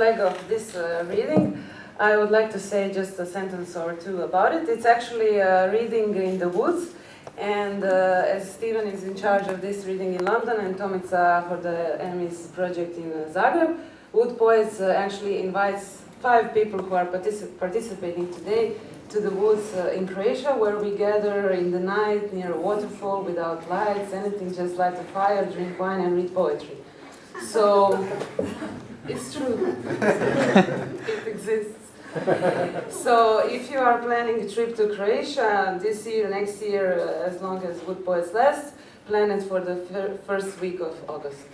Leg of this reading, I would like to say just a sentence or two about it. It's actually a reading in the woods, and as Steven is in charge of this reading in London and Tomica for the Enemies project in Zagreb, Wood Poets actually invites 5 people who are participating today to the woods in Croatia, where we gather in the night near a waterfall without lights, anything, just light a fire, drink wine and read poetry. So, it's true. It exists. So if you are planning a trip to Croatia this year, next year, as long as Wood Poets last, plan it for the first week of August.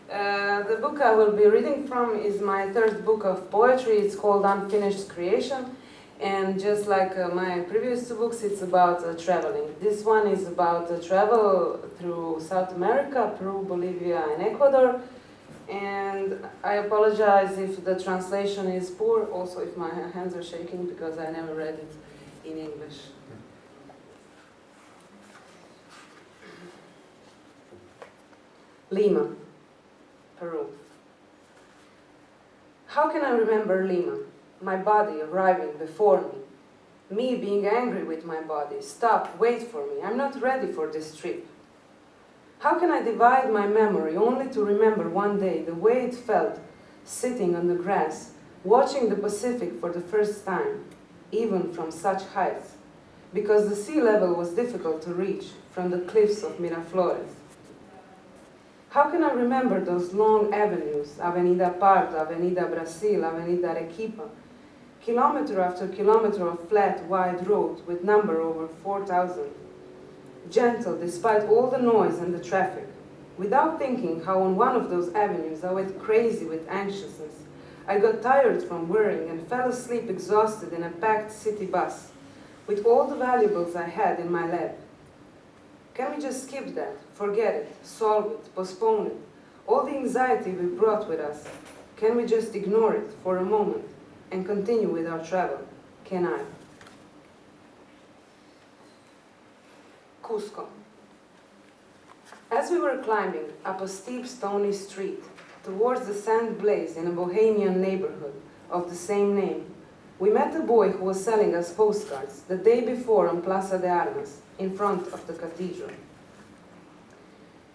The book I will be reading from is my 3rd book of poetry. It's called Unfinished Creation. And just like my previous 2 books, it's about traveling. This one is about travel through South America, Peru, Bolivia, and Ecuador. And I apologize if the translation is poor, also if my hands are shaking, because I never read it in English. Lima, Peru. How can I remember Lima? My body arriving before me. Me being angry with my body. Stop, wait for me. I'm not ready for this trip. How can I divide my memory only to remember one day the way it felt sitting on the grass, watching the Pacific for the first time, even from such heights, because the sea level was difficult to reach from the cliffs of Miraflores? How can I remember those long avenues, Avenida Pardo, Avenida Brasil, Avenida Arequipa, kilometer after kilometer of flat, wide road with number over 4,000, gentle despite all the noise and the traffic, without thinking how on one of those avenues I went crazy with anxiousness. I got tired from worrying and fell asleep exhausted in a packed city bus, with all the valuables I had in my lap. Can we just skip that, forget it, solve it, postpone it, all the anxiety we brought with us? Can we just ignore it for a moment and continue with our travel? Can I? Cusco. As we were climbing up a steep stony street towards the sand blaze in a Bohemian neighborhood of the same name, we met a boy who was selling us postcards the day before on Plaza de Armas, in front of the cathedral.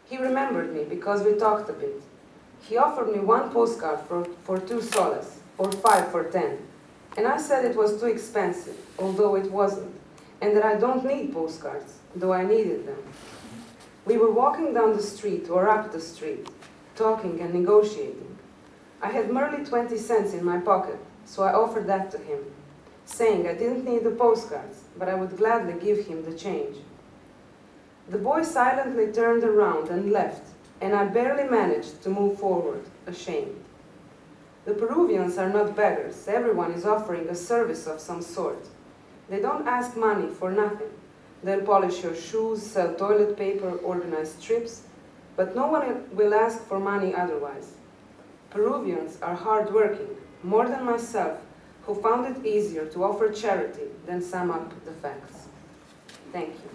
He remembered me because we talked a bit. He offered me 1 postcard for 2 soles, or 5 for 10, and I said it was too expensive, although it wasn't, and that I don't need postcards, though I needed them. We were walking down the street or up the street, talking and negotiating. I had merely 20 cents in my pocket, so I offered that to him, saying I didn't need the postcards, but I would gladly give him the change. The boy silently turned around and left, and I barely managed to move forward, ashamed. The Peruvians are not beggars. Everyone is offering a service of some sort. They don't ask money for nothing. They'll polish your shoes, sell toilet paper, organize trips, but no one will ask for money otherwise. Peruvians are hardworking, more than myself, who found it easier to offer charity than sum up the facts. Thank you.